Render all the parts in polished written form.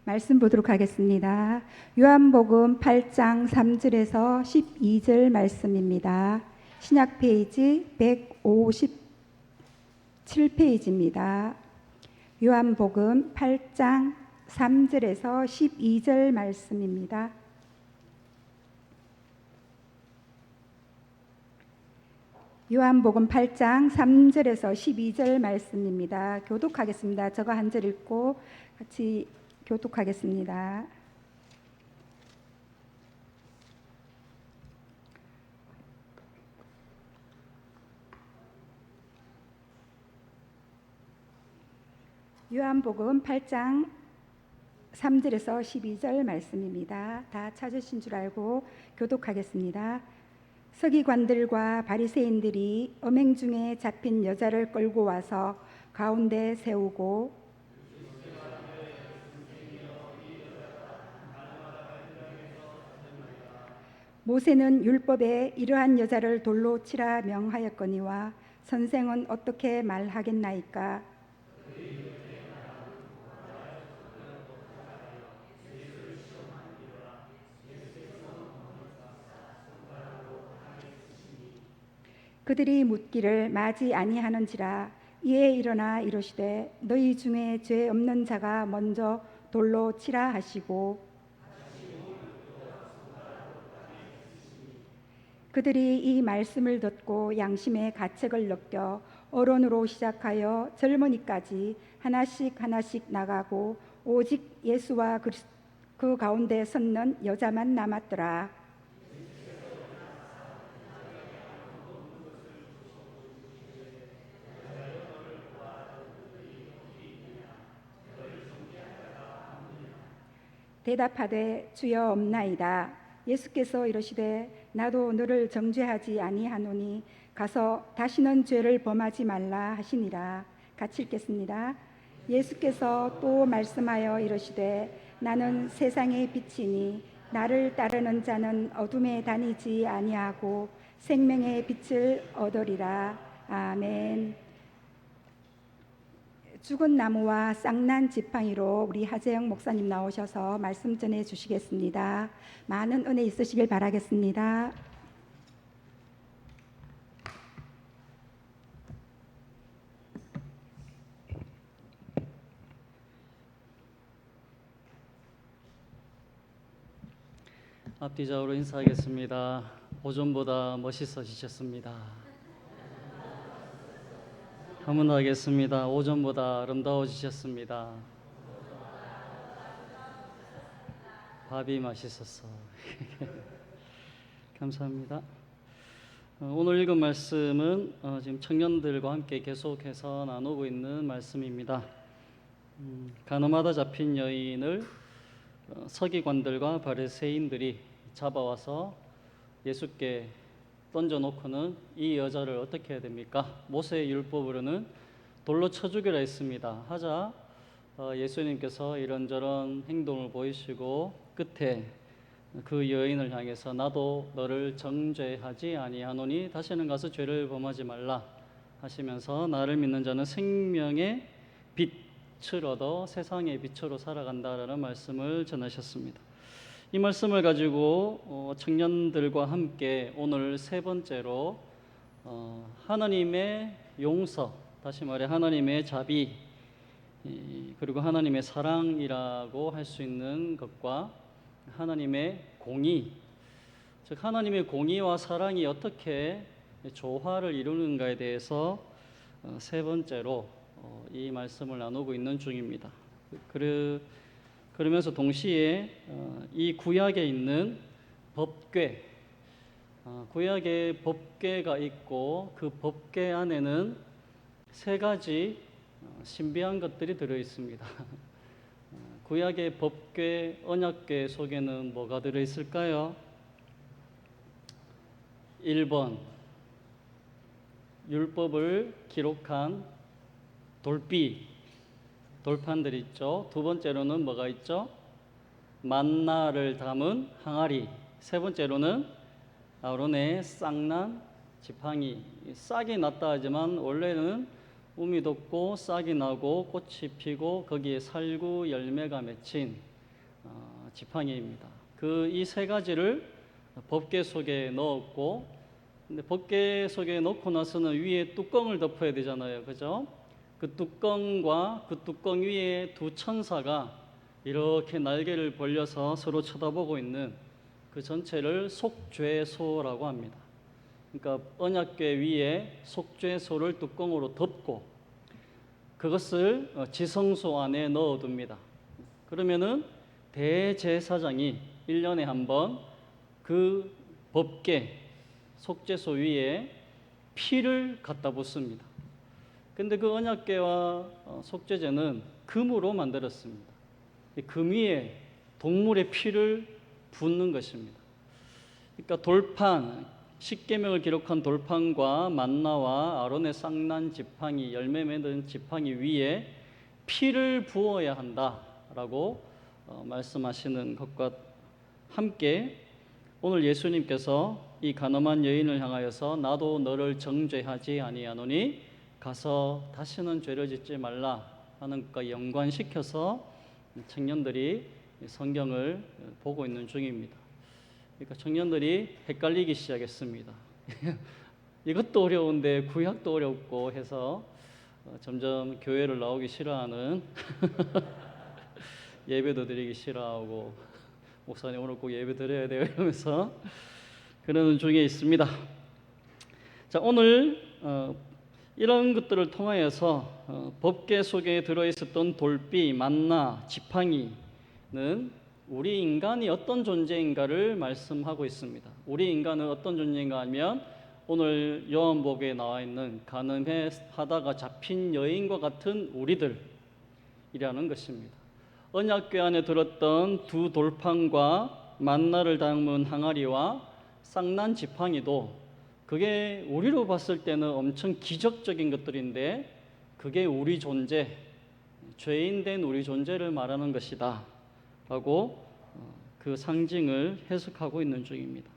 말씀 보도록 하겠습니다. 요한복음 8장 3절에서 12절 말씀입니다. 신약 페이지 157페이지입니다. 요한복음 8장 3절에서 12절 말씀입니다. 요한복음 8장 3절에서 12절 말씀입니다. 교독하겠습니다. 저거 한 절 읽고 같이 교독하겠습니다. 요한복음 8장 3절에서 12절 말씀입니다. 다 찾으신 줄 알고 교독하겠습니다. 서기관들과 바리새인들이 음행 중에 잡힌 여자를 끌고 와서 가운데 세우고 모세는 율법에 이러한 여자를 돌로 치라 명하였거니와 선생은 어떻게 말하겠나이까? 그들이 묻기를 마지 아니하는지라. 이에 일어나 이르시되 너희 중에 죄 없는 자가 먼저 돌로 치라 하시고 그들이 이 말씀을 듣고 양심의 가책을 느껴 어른으로 시작하여 젊은이까지 하나씩 나가고 오직 예수와 그 가운데 섰는 여자만 남았더라. 대답하되 주여 없나이다. 예수께서 이르시되 나도 너를 정죄하지 아니하노니 가서 다시는 죄를 범하지 말라 하시니라. 같이 읽겠습니다. 예수께서 또 말씀하여 이르시되 나는 세상의 빛이니 나를 따르는 자는 어둠에 다니지 아니하고 생명의 빛을 얻으리라. 아멘. 죽은 나무와 쌍난 지팡이로 우리 하재영 목사님 나오셔서 말씀 전해 주시겠습니다. 많은 은혜 있으시길 바라겠습니다. 앞뒤좌우로 인사하겠습니다. 오전보다 멋있어지셨습니다. 한번 하겠습니다. 오전보다 아름다워지셨습니다. 밥이 맛있었어. 감사합니다. 오늘 읽은 말씀은 지금 청년들과 함께 계속해서 나누고 있는 말씀입니다. 간음하다 잡힌 여인을 서기관들과 바리새인들이 잡아와서 예수께 던져놓고는 이 여자를 어떻게 해야 됩니까? 모세의 율법으로는 돌로 쳐 죽이라 했습니다. 하자 예수님께서 이런저런 행동을 보이시고 끝에 그 여인을 향해서 나도 너를 정죄하지 아니하노니 다시는 가서 죄를 범하지 말라 하시면서 나를 믿는 자는 생명의 빛을 얻어 세상의 빛으로 살아간다라는 말씀을 전하셨습니다. 이 말씀을 가지고 청년들과 함께 오늘 세 번째로 하나님의 용서, 다시 말해 하나님의 자비, 그리고 하나님의 사랑이라고 할 수 있는 것과 하나님의 공의, 즉 하나님의 공의와 사랑이 어떻게 조화를 이루는가에 대해서 세 번째로 이 말씀을 나누고 있는 중입니다. 그러면서 동시에 이 구약에 있는 법궤, 구약에 법궤가 있고 그 법궤 안에는 세 가지 신비한 것들이 들어 있습니다. 구약의 법궤, 언약궤 속에는 뭐가 들어 있을까요? 1번, 율법을 기록한 돌판들 있죠. 두 번째로는 뭐가 있죠? 만나를 담은 항아리. 세 번째로는 아론의 쌍난 지팡이. 싹이 났다 하지만 원래는 um이 돋고 싹이 나고 꽃이 피고 거기에 살구 열매가 맺힌 지팡이입니다. 그 이 세 가지를 법궤 속에 넣었고, 근데 법궤 속에 넣고 나서는 위에 뚜껑을 덮어야 되잖아요, 그죠? 그 뚜껑과 그 뚜껑 위에 두 천사가 이렇게 날개를 벌려서 서로 쳐다보고 있는 그 전체를 속죄소라고 합니다. 그러니까 언약궤 위에 속죄소를 뚜껑으로 덮고 그것을 지성소 안에 넣어둡니다. 그러면은 대제사장이 1년에 한 번 그 법궤 속죄소 위에 피를 갖다 붓습니다. 근데 그 언약궤와 속죄제는 금으로 만들었습니다. 금 위에 동물의 피를 붓는 것입니다. 그러니까 돌판, 십계명을 기록한 돌판과 만나와 아론의 쌍난 지팡이, 열매 맺은 지팡이 위에 피를 부어야 한다라고 말씀하시는 것과 함께 오늘 예수님께서 이 가늠한 여인을 향하여서 나도 너를 정죄하지 아니하노니 가서 다시는 죄를 짓지 말라 하는 것과 연관시켜서 청년들이 성경을 보고 있는 중입니다. 그러니까 청년들이 헷갈리기 시작했습니다. 이것도 어려운데 구약도 어렵고 해서 점점 교회를 나오기 싫어하는 예배도 드리기 싫어하고 목사님 오늘 꼭 예배 드려야 돼요 이러면서 그러는 중에 있습니다. 자, 오늘 이런 것들을 통하여서 법궤 속에 들어있었던 돌비, 만나, 지팡이는 우리 인간이 어떤 존재인가를 말씀하고 있습니다. 우리 인간은 어떤 존재인가 하면 오늘 요한복음에 나와 있는 가늠해 하다가 잡힌 여인과 같은 우리들이라는 것입니다. 언약궤 안에 들었던 두 돌판과 만나를 담은 항아리와 쌍난 지팡이도 그게 우리로 봤을 때는 엄청 기적적인 것들인데 그게 우리 존재, 죄인된 우리 존재를 말하는 것이다 라고 그 상징을 해석하고 있는 중입니다.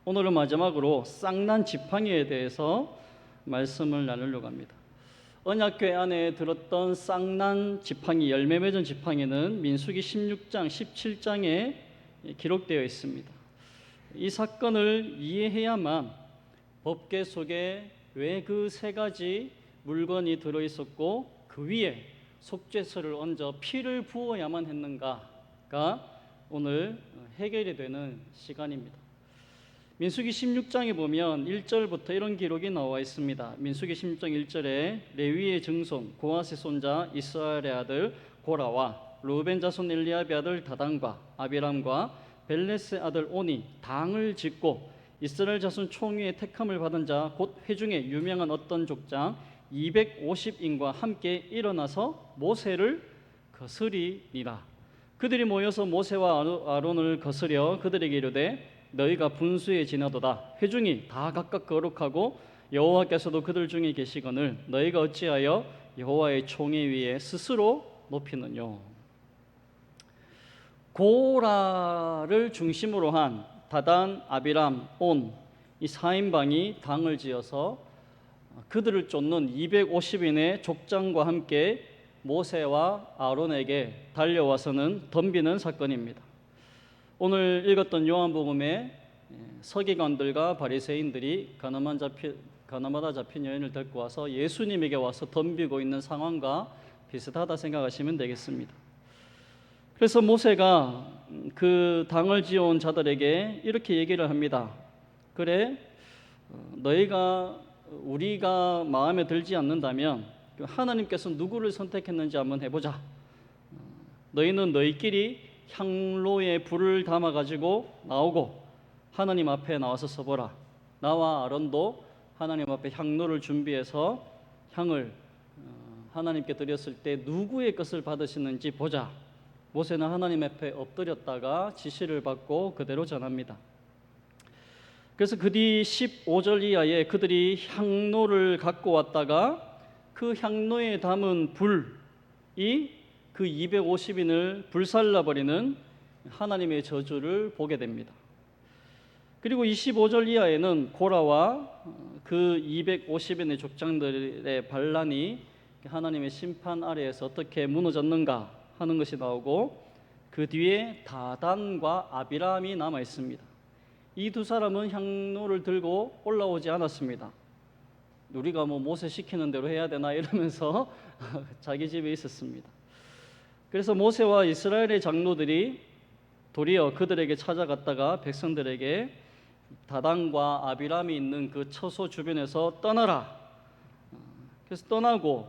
오늘은 마지막으로 쌍난 지팡이에 대해서 말씀을 나누려고 합니다. 언약궤 안에 들었던 쌍난 지팡이, 열매 맺은 지팡이는 민수기 16장, 17장에 기록되어 있습니다. 이 사건을 이해해야만 법궤 속에 왜 그 세 가지 물건이 들어있었고 그 위에 속죄서를 얹어 피를 부어야만 했는가가 오늘 해결이 되는 시간입니다. 민수기 16장에 보면 1절부터 이런 기록이 나와 있습니다. 민수기 16장 1절에 레위의 증손 고핫의 손자 이스라엘의 아들 고라와 루벤 자손 엘리압의 아들 다단과 아비람과 벨렛의 아들 오니 당을 짓고 이스라엘 자손 총회의 택함을 받은 자 곧 회중에 유명한 어떤 족장 250인과 함께 일어나서 모세를 거스리니라. 그들이 모여서 모세와 아론을 거스려 그들에게 이르되 너희가 분수에 지나도다. 회중이 다 각각 거룩하고 여호와께서도 그들 중에 계시거늘 너희가 어찌하여 여호와의 총회 위에 스스로 높이느뇨. 고라를 중심으로 한 다단, 아비람, 온 이 4인방이 당을 지어서 그들을 쫓는 250인의 족장과 함께 모세와 아론에게 달려와서는 덤비는 사건입니다. 오늘 읽었던 요한복음에 서기관들과 바리새인들이 가늠하다 잡힌 여인을 데리고 와서 예수님에게 와서 덤비고 있는 상황과 비슷하다 생각하시면 되겠습니다. 그래서 모세가 그 당을 지어온 자들에게 이렇게 얘기를 합니다. 그래, 우리가 마음에 들지 않는다면 하나님께서 누구를 선택했는지 한번 해보자. 너희는 너희끼리 향로에 불을 담아가지고 나오고 하나님 앞에 나와서 서보라. 나와 아론도 하나님 앞에 향로를 준비해서 향을 하나님께 드렸을 때 누구의 것을 받으시는지 보자. 모세는 하나님 앞에 엎드렸다가 지시를 받고 그대로 전합니다. 그래서 그 뒤 15절 이하에 그들이 향로를 갖고 왔다가 그 향로에 담은 불이 그 250인을 불살라버리는 하나님의 저주를 보게 됩니다. 그리고 25절 이하에는 고라와 그 250인의 족장들의 반란이 하나님의 심판 아래에서 어떻게 무너졌는가 하는 것이 나오고 그 뒤에 다단과 아비람이 남아 있습니다. 이 두 사람은 향로를 들고 올라오지 않았습니다. 우리가 뭐 모세 시키는 대로 해야 되나 이러면서 자기 집에 있었습니다. 그래서 모세와 이스라엘의 장로들이 도리어 그들에게 찾아갔다가 백성들에게 다단과 아비람이 있는 그 처소 주변에서 떠나라. 그래서 떠나고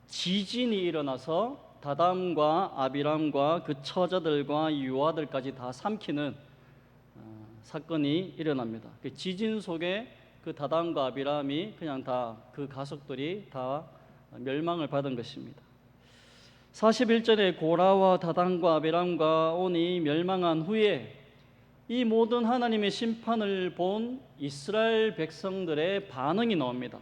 지진이 일어나서 다단과 아비람과 그 처자들과 유아들까지 다 삼키는 사건이 일어납니다. 그 지진 속에 그 다단과 아비람이 그냥 다 그 가족들이 다 멸망을 받은 것입니다. 41절에 고라와 다단과 아비람과 온이 멸망한 후에 이 모든 하나님의 심판을 본 이스라엘 백성들의 반응이 나옵니다.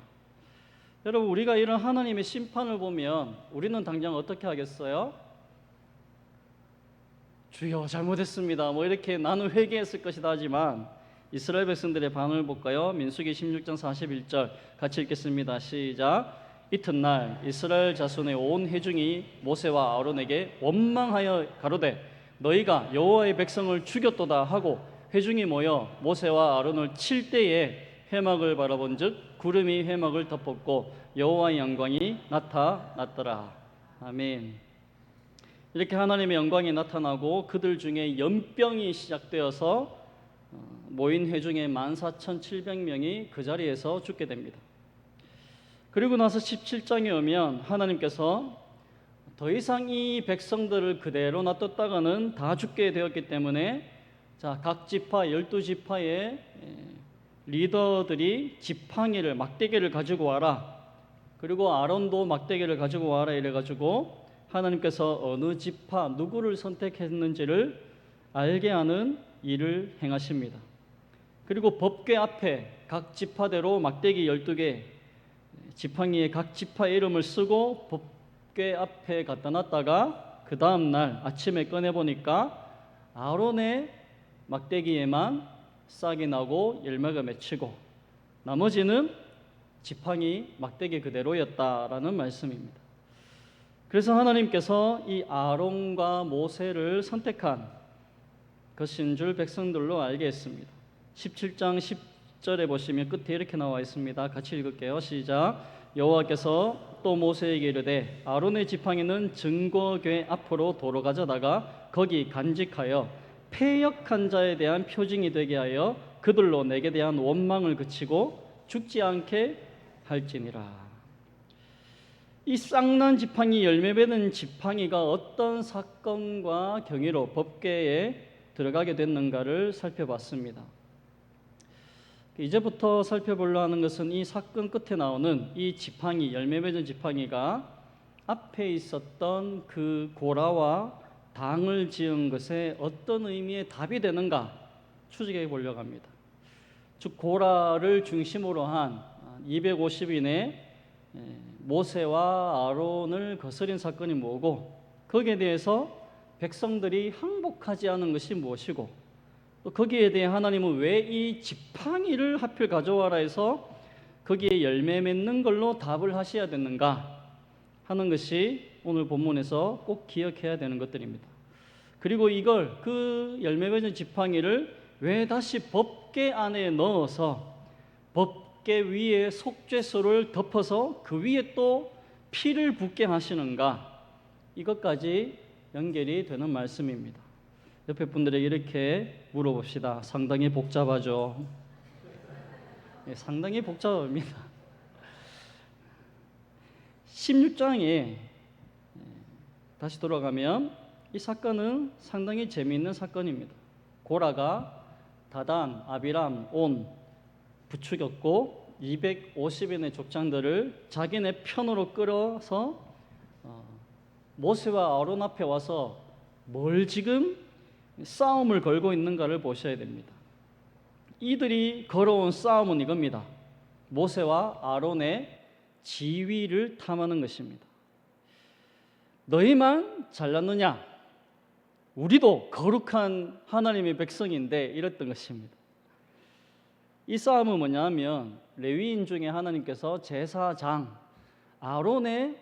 여러분, 우리가 이런 하나님의 심판을 보면 우리는 당장 어떻게 하겠어요? 주여 잘못했습니다 뭐 이렇게 나는 회개했을 것이다 하지만 이스라엘 백성들의 반응을 볼까요? 민수기 16장 41절 같이 읽겠습니다. 시작. 이튿날 이스라엘 자손의 온 회중이 모세와 아론에게 원망하여 가로되 너희가 여호와의 백성을 죽였도다 하고 회중이 모여 모세와 아론을 칠 때에 회막을 바라본즉 구름이 회막을 덮었고 여호와의 영광이 나타났더라. 아멘. 이렇게 하나님의 영광이 나타나고 그들 중에 연병이 시작되어서 모인 회중의 14,700명이 그 자리에서 죽게 됩니다. 그리고 나서 17장에 오면 하나님께서 더 이상 이 백성들을 그대로 놔뒀다가는 다 죽게 되었기 때문에 자, 각 지파 12지파의 리더들이 지팡이를 막대기를 가지고 와라. 그리고 아론도 막대기를 가지고 와라 이래가지고 하나님께서 어느 지파 누구를 선택했는지를 알게 하는 일을 행하십니다. 그리고 법궤 앞에 각 지파대로 막대기 12개 지팡이에 각 지파의 이름을 쓰고 법궤 앞에 갖다 놨다가 그 다음 날 아침에 꺼내보니까 아론의 막대기에만 싹이 나고 열매가 맺히고 나머지는 지팡이 막대기 그대로였다라는 말씀입니다. 그래서 하나님께서 이 아론과 모세를 선택한 것인 줄 백성들로 알게 했습니다. 17장 10절에 보시면 끝에 이렇게 나와 있습니다. 같이 읽을게요. 시작. 여호와께서 또 모세에게 이르되 아론의 지팡이는 증거궤 앞으로 도로 가져다가 거기 간직하여 패역한 자에 대한 표징이 되게 하여 그들로 내게 대한 원망을 그치고 죽지 않게 할지니라. 이 쌍난 지팡이 열매 맺는 지팡이가 어떤 사건과 경위로 법궤에 들어가게 됐는가를 살펴봤습니다. 이제부터 살펴보려 하는 것은 이 사건 끝에 나오는 이 지팡이, 열매 맺은 지팡이가 앞에 있었던 그 고라와 당을 지은 것에 어떤 의미의 답이 되는가 추적해 보려고 합니다. 즉 고라를 중심으로 한 250인의 모세와 아론을 거스린 사건이 뭐고 거기에 대해서 백성들이 항복하지 않은 것이 무엇이고 또 거기에 대해 하나님은 왜 이 지팡이를 하필 가져와라 해서 거기에 열매 맺는 걸로 답을 하셔야 되는가 하는 것이 오늘 본문에서 꼭 기억해야 되는 것들입니다. 그리고 이걸 그 열매 맺은 지팡이를 왜 다시 법궤 안에 넣어서 법궤 위에 속죄소를 덮어서 그 위에 또 피를 붓게 하시는가 이것까지 연결이 되는 말씀입니다. 옆에 분들에게 이렇게 물어봅시다. 상당히 복잡하죠? 네, 상당히 복잡합니다. 16장에 다시 돌아가면 이 사건은 상당히 재미있는 사건입니다. 고라가 다단, 아비람, 온 부추겼고 250인의 족장들을 자기네 편으로 끌어서 모세와 아론 앞에 와서 뭘 지금 싸움을 걸고 있는가를 보셔야 됩니다. 이들이 걸어온 싸움은 이겁니다. 모세와 아론의 지위를 탐하는 것입니다. 너희만 잘났느냐? 우리도 거룩한 하나님의 백성인데 이랬던 것입니다. 이 싸움은 뭐냐면 레위인 중에 하나님께서 제사장 아론의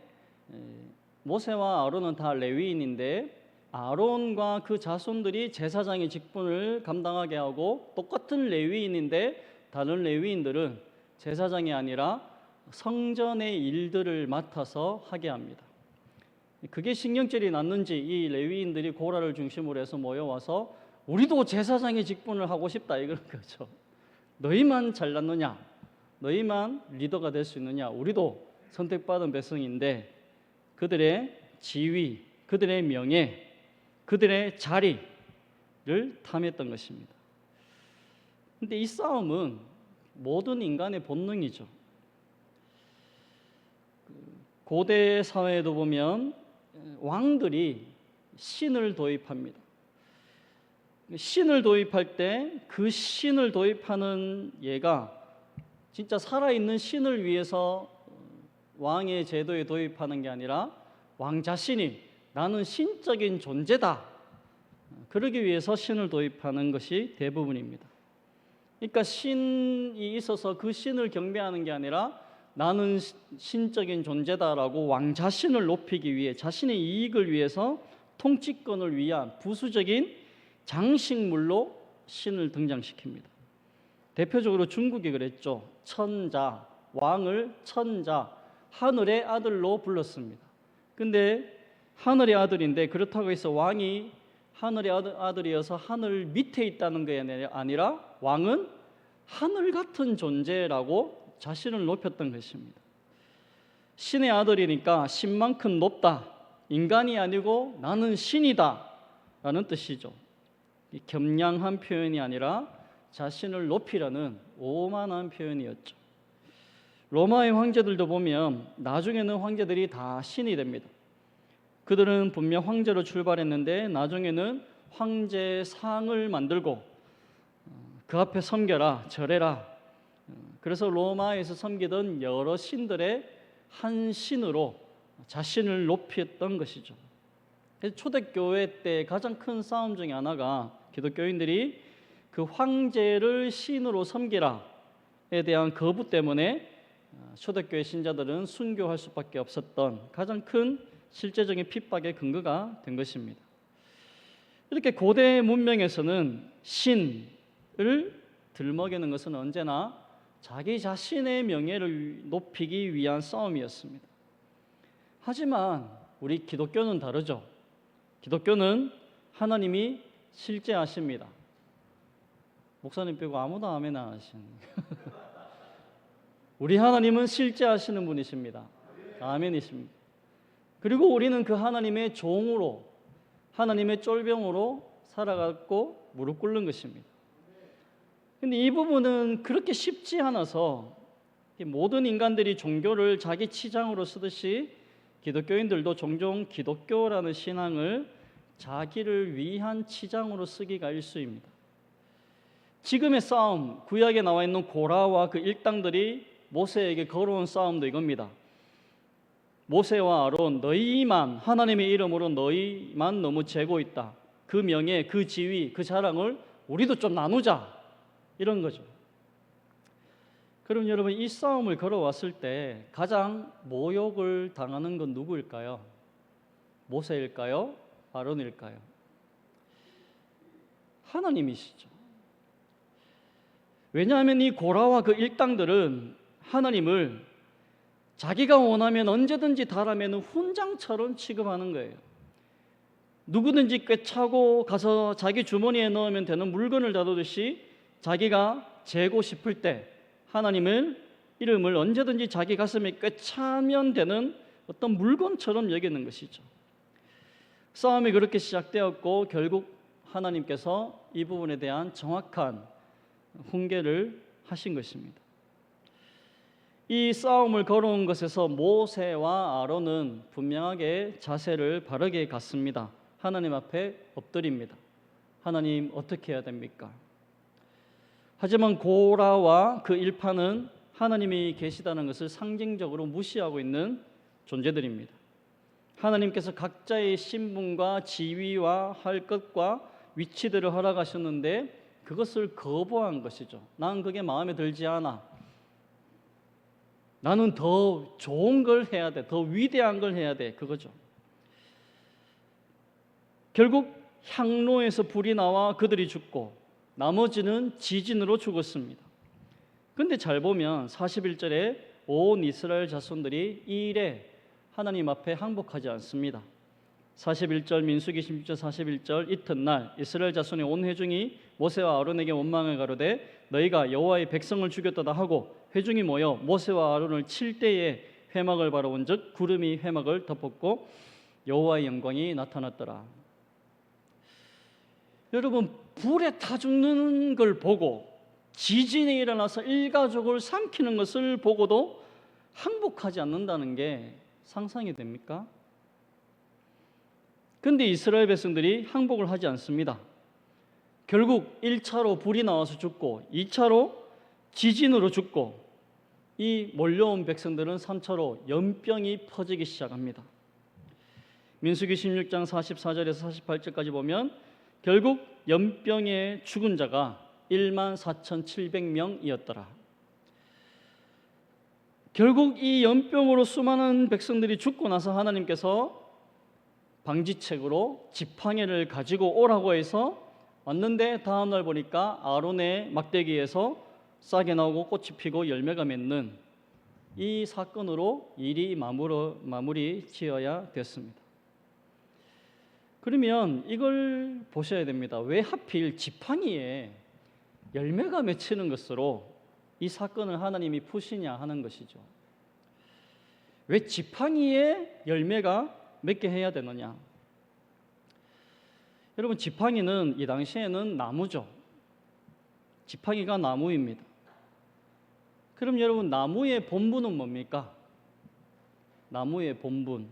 모세와 아론은 다 레위인인데 아론과 그 자손들이 제사장의 직분을 감당하게 하고, 똑같은 레위인인데 다른 레위인들은 제사장이 아니라 성전의 일들을 맡아서 하게 합니다. 그게 신경질이 났는지 이 레위인들이 고라를 중심으로 해서 모여와서 우리도 제사장의 직분을 하고 싶다 이런 거죠. 너희만 잘났느냐? 너희만 리더가 될 수 있느냐? 우리도 선택받은 백성인데 그들의 지위, 그들의 명예, 그들의 자리를 탐했던 것입니다. 그런데 이 싸움은 모든 인간의 본능이죠. 고대 사회에도 보면 왕들이 신을 도입합니다. 신을 도입할 때 그 신을 도입하는 예가 진짜 살아있는 신을 위해서 왕의 제도에 도입하는 게 아니라 왕 자신이 나는 신적인 존재다, 그러기 위해서 신을 도입하는 것이 대부분입니다. 그러니까 신이 있어서 그 신을 경배하는 게 아니라 나는 신적인 존재다라고 왕 자신을 높이기 위해, 자신의 이익을 위해서 통치권을 위한 부수적인 장식물로 신을 등장시킵니다. 대표적으로 중국이 그랬죠. 천자, 왕을 천자, 하늘의 아들로 불렀습니다. 근데 하늘의 아들인데 그렇다고 해서 왕이 하늘의 아들이어서 하늘 밑에 있다는 게 아니라 왕은 하늘 같은 존재라고 자신을 높였던 것입니다. 신의 아들이니까 신만큼 높다, 인간이 아니고 나는 신이다 라는 뜻이죠. 겸양한 표현이 아니라 자신을 높이려는 오만한 표현이었죠. 로마의 황제들도 보면 나중에는 황제들이 다 신이 됩니다. 그들은 분명 황제로 출발했는데 나중에는 황제상을 만들고 그 앞에 섬겨라, 절해라. 그래서 로마에서 섬기던 여러 신들의 한 신으로 자신을 높였던 것이죠. 그래서 초대교회 때 가장 큰 싸움 중에 하나가 기독교인들이 그 황제를 신으로 섬기라에 대한 거부 때문에 초대교회 신자들은 순교할 수밖에 없었던 가장 큰 실제적인 핍박의 근거가 된 것입니다. 이렇게 고대 문명에서는 신을 들먹이는 것은 언제나 자기 자신의 명예를 높이기 위한 싸움이었습니다. 하지만 우리 기독교는 다르죠. 기독교는 하나님이 실제하십니다. 목사님 빼고 아무도 아멘 안 하시는. 우리 하나님은 실제하시는 분이십니다. 아멘이십니다. 그리고 우리는 그 하나님의 종으로, 하나님의 쫄병으로 살아갔고 무릎 꿇는 것입니다. 근데 이 부분은 그렇게 쉽지 않아서 모든 인간들이 종교를 자기 치장으로 쓰듯이 기독교인들도 종종 기독교라는 신앙을 자기를 위한 치장으로 쓰기가 일쑤입니다. 지금의 싸움, 구약에 나와 있는 고라와 그 일당들이 모세에게 걸어온 싸움도 이겁니다. 모세와 아론, 너희만, 하나님의 이름으로 너희만 너무 재고 있다. 그 명예, 그 지위, 그 자랑을 우리도 좀 나누자. 이런 거죠. 그럼 여러분, 이 싸움을 걸어왔을 때 가장 모욕을 당하는 건 누구일까요? 모세일까요? 아론일까요? 하나님이시죠. 왜냐하면 이 고라와 그 일당들은 하나님을 자기가 원하면 언제든지 달아매는 훈장처럼 취급하는 거예요. 누구든지 꿰차고 가서 자기 주머니에 넣으면 되는 물건을 다루듯이 자기가 재고 싶을 때 하나님을 이름을 언제든지 자기 가슴에 꿰차면 되는 어떤 물건처럼 여기는 것이죠. 싸움이 그렇게 시작되었고 결국 하나님께서 이 부분에 대한 정확한 훈계를 하신 것입니다. 이 싸움을 걸어온 것에서 모세와 아론은 분명하게 자세를 바르게 갔습니다. 하나님 앞에 엎드립니다. 하나님, 어떻게 해야 됩니까? 하지만 고라와 그 일파는 하나님이 계시다는 것을 상징적으로 무시하고 있는 존재들입니다. 하나님께서 각자의 신분과 지위와 할 것과 위치들을 허락하셨는데 그것을 거부한 것이죠. 난 그게 마음에 들지 않아. 나는 더 좋은 걸 해야 돼. 더 위대한 걸 해야 돼. 그거죠. 결국 향로에서 불이 나와 그들이 죽고 나머지는 지진으로 죽었습니다. 근데 잘 보면 41절에 온 이스라엘 자손들이 이 일에 하나님 앞에 항복하지 않습니다. 41절 민수기 16절 41절 이튿날 이스라엘 자손의 온 회중이 모세와 아론에게 원망을 가로되 너희가 여호와의 백성을 죽였도다 하고 회중이 모여 모세와 아론을 칠 때에 회막을 바라본즉 구름이 회막을 덮었고 여호와의 영광이 나타났더라. 여러분, 불에 타 죽는 걸 보고 지진이 일어나서 일가족을 삼키는 것을 보고도 항복하지 않는다는 게 상상이 됩니까? 근데 이스라엘 백성들이 항복을 하지 않습니다. 결국 1차로 불이 나와서 죽고 2차로 지진으로 죽고 이 몰려온 백성들은 3차로 연병이 퍼지기 시작합니다. 민수기 16장 44절에서 48절까지 보면 결국 연병에 죽은 자가 14,700명이었더라. 결국 이 연병으로 수많은 백성들이 죽고 나서 하나님께서 방지책으로 지팡이를 가지고 오라고 해서 왔는데 다음날 보니까 아론의 막대기에서 싹이 나오고 꽃이 피고 열매가 맺는 이 사건으로 일이 마무리 지어야 됐습니다. 그러면 이걸 보셔야 됩니다. 왜 하필 지팡이에 열매가 맺히는 것으로 이 사건을 하나님이 푸시냐 하는 것이죠. 왜 지팡이에 열매가 맺게 해야 되느냐? 여러분, 지팡이는 이 당시에는 나무죠. 지팡이가 나무입니다. 그럼 여러분, 나무의 본분은 뭡니까? 나무의 본분,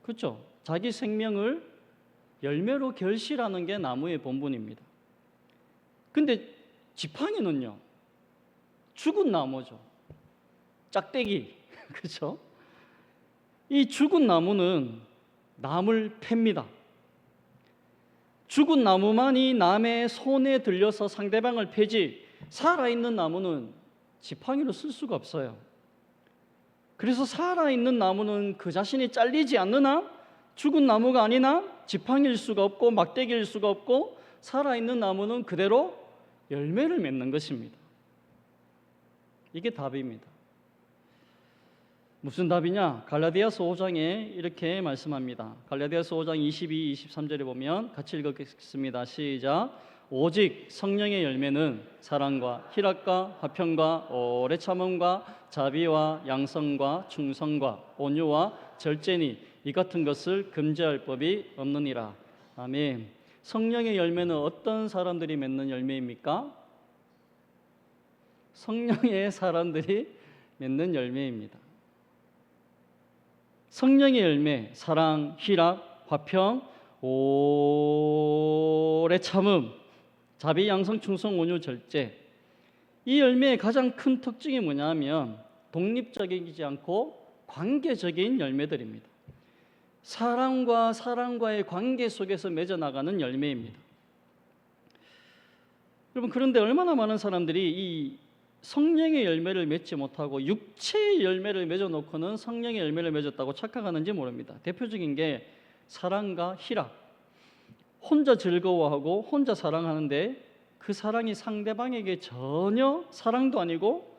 그렇죠? 자기 생명을 열매로 결실하는 게 나무의 본분입니다. 근데 지팡이는요, 죽은 나무죠. 짝대기, 그렇죠? 이 죽은 나무는 남을 팹니다. 죽은 나무만이 남의 손에 들려서 상대방을 패지 살아있는 나무는 지팡이로 쓸 수가 없어요. 그래서 살아있는 나무는 그 자신이 잘리지 않는 한 죽은 나무가 아닌 한 지팡이일 수가 없고 막대기일 수가 없고 살아있는 나무는 그대로 열매를 맺는 것입니다. 이게 답입니다. 무슨 답이냐? 갈라디아서 5장에 이렇게 말씀합니다. 갈라디아서 5장 22, 23절에 보면 같이 읽겠습니다. 시작. 오직 성령의 열매는 사랑과 희락과 화평과 오래 참음과 자비와 양성과 충성과 온유와 절제니 이 같은 것을 금지할 법이 없느니라. 아멘. 성령의 열매는 어떤 사람들이 맺는 열매입니까? 성령의 사람들이 맺는 열매입니다. 성령의 열매, 사랑, 희락, 화평, 오래 참음, 자비, 양성, 충성, 온유, 절제. 이 열매의 가장 큰 특징이 뭐냐면 독립적이지 않고 관계적인 열매들입니다. 사람과 사람과의 관계 속에서 맺어나가는 열매입니다. 여러분, 그런데 얼마나 많은 사람들이 이 성령의 열매를 맺지 못하고 육체의 열매를 맺어놓고는 성령의 열매를 맺었다고 착각하는지 모릅니다. 대표적인 게 사랑과 희락. 혼자 즐거워하고 혼자 사랑하는데 그 사랑이 상대방에게 전혀 사랑도 아니고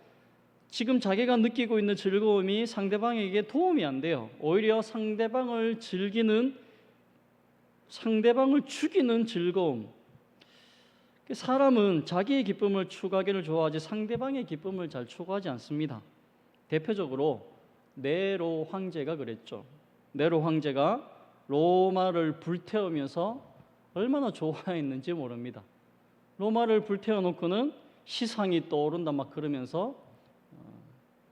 지금 자기가 느끼고 있는 즐거움이 상대방에게 도움이 안 돼요. 오히려 상대방을 죽이는 즐거움. 사람은 자기의 기쁨을 추구하기를 좋아하지 상대방의 기쁨을 잘 추구하지 않습니다. 대표적으로 네로 황제가 그랬죠. 네로 황제가 로마를 불태우면서 얼마나 좋아했는지 모릅니다. 로마를 불태워놓고는 시상이 떠오른다 막 그러면서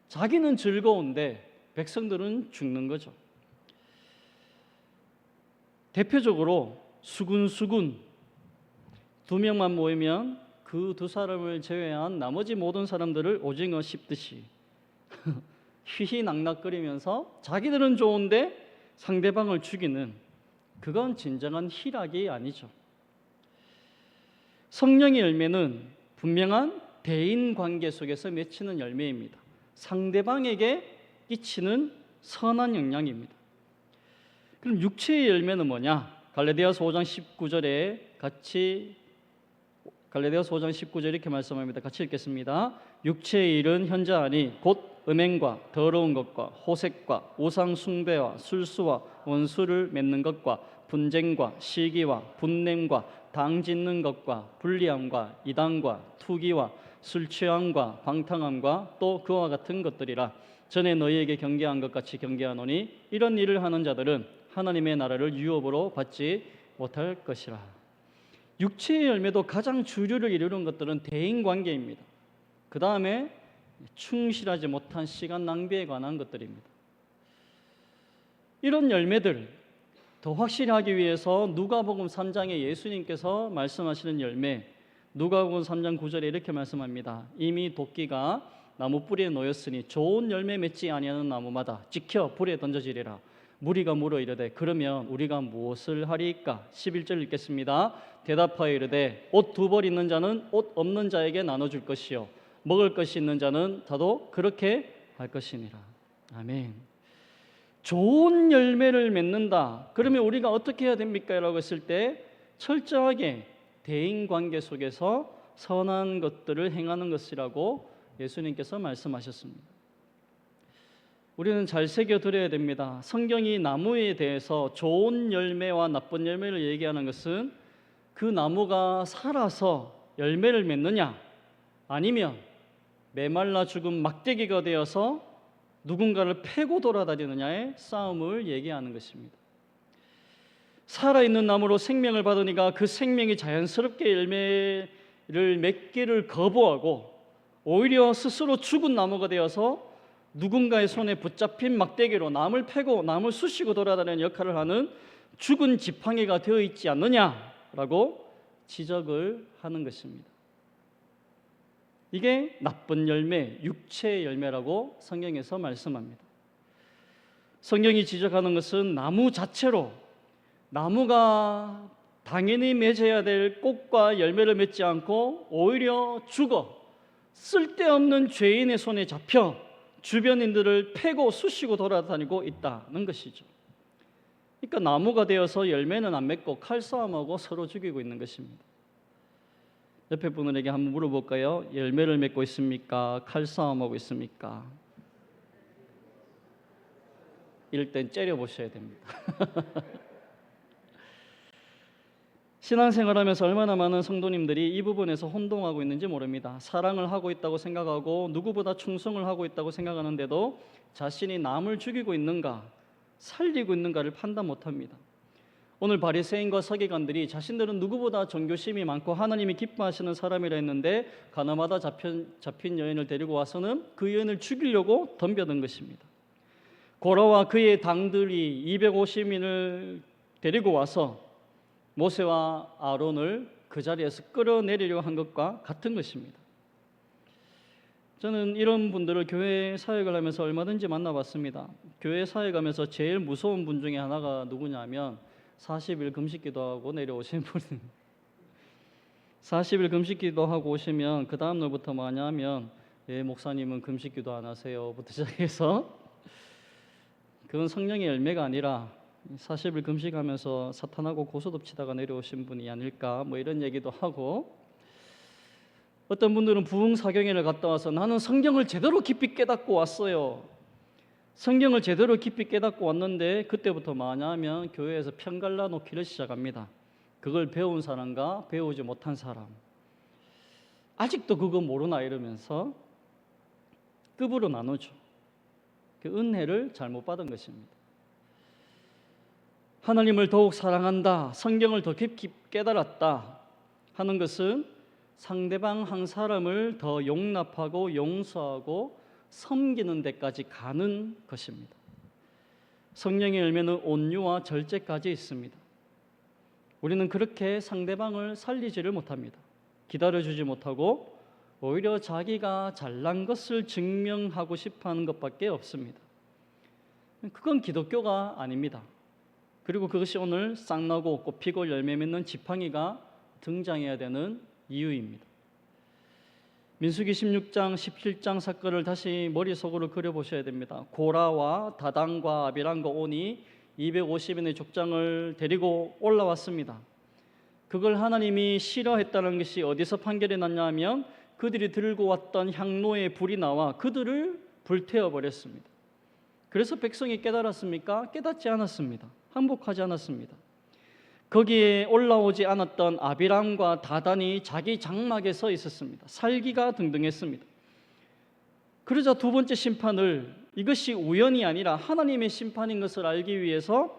자기는 즐거운데 백성들은 죽는 거죠. 대표적으로 수군수군 2명만 모이면 그 2사람을 제외한 나머지 모든 사람들을 오징어 씹듯이 휘휘낙낙거리면서 자기들은 좋은데 상대방을 죽이는, 그건 진정한 희락이 아니죠. 성령의 열매는 분명한 대인관계 속에서 맺히는 열매입니다. 상대방에게 끼치는 선한 영향입니다. 그럼 육체의 열매는 뭐냐? 갈라디아서 5장 19절에 갈라디아서 5장 19절 이렇게 말씀합니다. 같이 읽겠습니다. 육체의 일은 현저하니 곧 음행과 더러운 것과 호색과 우상 숭배와 술수와 원수를 맺는 것과 분쟁과 시기와 분냄과 당 짓는 것과 불리함과 이단과 투기와 술 취함과 방탕함과 또 그와 같은 것들이라. 전에 너희에게 경계한 것 같이 경계하노니 이런 일을 하는 자들은 하나님의 나라를 유업으로 받지 못할 것이라. 육체의 열매도 가장 주류를 이루는 것들은 대인관계입니다. 그 다음에 충실하지 못한 시간 낭비에 관한 것들입니다. 이런 열매들 더 확실히 하기 위해서 누가복음 3장에 예수님께서 말씀하시는 열매, 누가복음 3장 9절에 이렇게 말씀합니다. 이미 도끼가 나무 뿌리에 놓였으니 좋은 열매 맺지 아니하는 나무마다 찍혀 불에 던져지리라. 무리가 물어 이르되 그러면 우리가 무엇을 하리이까? 11절 읽겠습니다. 대답하여 이르되 옷 두 벌 있는 자는 옷 없는 자에게 나눠줄 것이요 먹을 것이 있는 자는 다도 그렇게 할 것이니라. 아멘. 좋은 열매를 맺는다. 그러면 우리가 어떻게 해야 됩니까? 라고 했을 때 철저하게 대인관계 속에서 선한 것들을 행하는 것이라고 예수님께서 말씀하셨습니다. 우리는 잘 새겨들어야 됩니다. 성경이 나무에 대해서 좋은 열매와 나쁜 열매를 얘기하는 것은 그 나무가 살아서 열매를 맺느냐, 아니면 메말라 죽은 막대기가 되어서 누군가를 패고 돌아다니느냐의 싸움을 얘기하는 것입니다. 살아있는 나무로 생명을 받으니까 그 생명이 자연스럽게 열매를 맺기를 거부하고 오히려 스스로 죽은 나무가 되어서 누군가의 손에 붙잡힌 막대기로 남을 패고 남을 쑤시고 돌아다니는 역할을 하는 죽은 지팡이가 되어 있지 않느냐라고 지적을 하는 것입니다. 이게 나쁜 열매, 육체의 열매라고 성경에서 말씀합니다. 성경이 지적하는 것은 나무 자체로 나무가 당연히 맺어야 될 꽃과 열매를 맺지 않고 오히려 죽어 쓸데없는 죄인의 손에 잡혀 주변인들을 패고 쑤시고 돌아다니고 있다는 것이죠. 그러니까 나무가 되어서 열매는 안 맺고 칼싸움하고 서로 죽이고 있는 것입니다. 옆에 분들에게 한번 물어볼까요? 열매를 맺고 있습니까? 칼싸움하고 있습니까? 이럴 땐 째려보셔야 됩니다. 신앙생활하면서 얼마나 많은 성도님들이 이 부분에서 혼동하고 있는지 모릅니다. 사랑을 하고 있다고 생각하고 누구보다 충성을 하고 있다고 생각하는데도 자신이 남을 죽이고 있는가, 살리고 있는가를 판단 못합니다. 오늘 바리새인과 서기관들이 자신들은 누구보다 종교심이 많고 하나님이 기뻐하시는 사람이라 했는데 가나마다 잡힌 여인을 데리고 와서는 그 여인을 죽이려고 덤벼든 것입니다. 고라와 그의 당들이 250인을 데리고 와서 모세와 아론을 그 자리에서 끌어내리려고 한 것과 같은 것입니다. 저는 이런 분들을 교회 사역을 하면서 얼마든지 만나봤습니다. 교회 사역하면서 제일 무서운 분 중에 하나가 누구냐면 40일 금식 기도하고 내려오신 분은 40일 금식 기도하고 오시면 그 다음 날부터 뭐 하냐면 목사님은 금식 기도 안 하세요 부터 시작해서 그건 성령의 열매가 아니라 40일 금식하면서 사탄하고 고소톱치다가 내려오신 분이 아닐까 뭐 이런 얘기도 하고, 어떤 분들은 부흥사경회를 갔다 와서 나는 성경을 제대로 깊이 깨닫고 왔어요. 성경을 제대로 깊이 깨닫고 왔는데 그때부터 뭐하냐면 교회에서 편 갈라놓기를 시작합니다. 그걸 배운 사람과 배우지 못한 사람, 아직도 그거 모르나 이러면서 급으로 나누죠. 그 은혜를 잘못 받은 것입니다. 하나님을 더욱 사랑한다, 성경을 더 깊이 깨달았다 하는 것은 상대방 한 사람을 더 용납하고 용서하고 섬기는 데까지 가는 것입니다. 성령의 열매는 온유와 절제까지 있습니다. 우리는 그렇게 상대방을 살리지를 못합니다. 기다려주지 못하고 오히려 자기가 잘난 것을 증명하고 싶어하는 것밖에 없습니다. 그건 기독교가 아닙니다. 그리고 그것이 오늘 싹나고 꽃피고 열매 맺는 지팡이가 등장해야 되는 이유입니다. 민수기 16장 17장 사건을 다시 머릿속으로 그려보셔야 됩니다. 고라와 다단과 아비람과 온이 250인의 족장을 데리고 올라왔습니다. 그걸 하나님이 싫어했다는 것이 어디서 판결이 났냐 하면 그들이 들고 왔던 향로에 불이 나와 그들을 불태워 버렸습니다. 그래서 백성이 깨달았습니까? 깨닫지 않았습니다. 항복하지 않았습니다. 거기에 올라오지 않았던 아비람과 다단이 자기 장막에 서 있었습니다. 살기가 등등했습니다. 그러자 두 번째 심판을, 이것이 우연이 아니라 하나님의 심판인 것을 알기 위해서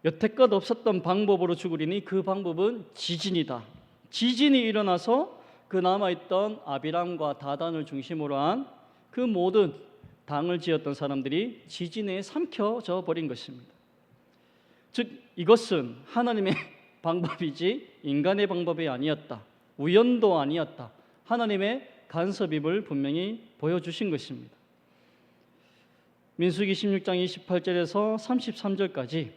여태껏 없었던 방법으로 죽으리니 그 방법은 지진이다. 지진이 일어나서 그 남아있던 아비람과 다단을 중심으로 한 그 모든 당을 지었던 사람들이 지진에 삼켜져 버린 것입니다. 즉 이것은 하나님의 방법이지 인간의 방법이 아니었다. 우연도 아니었다. 하나님의 간섭임을 분명히 보여주신 것입니다. 민수기 16장 28절에서 33절까지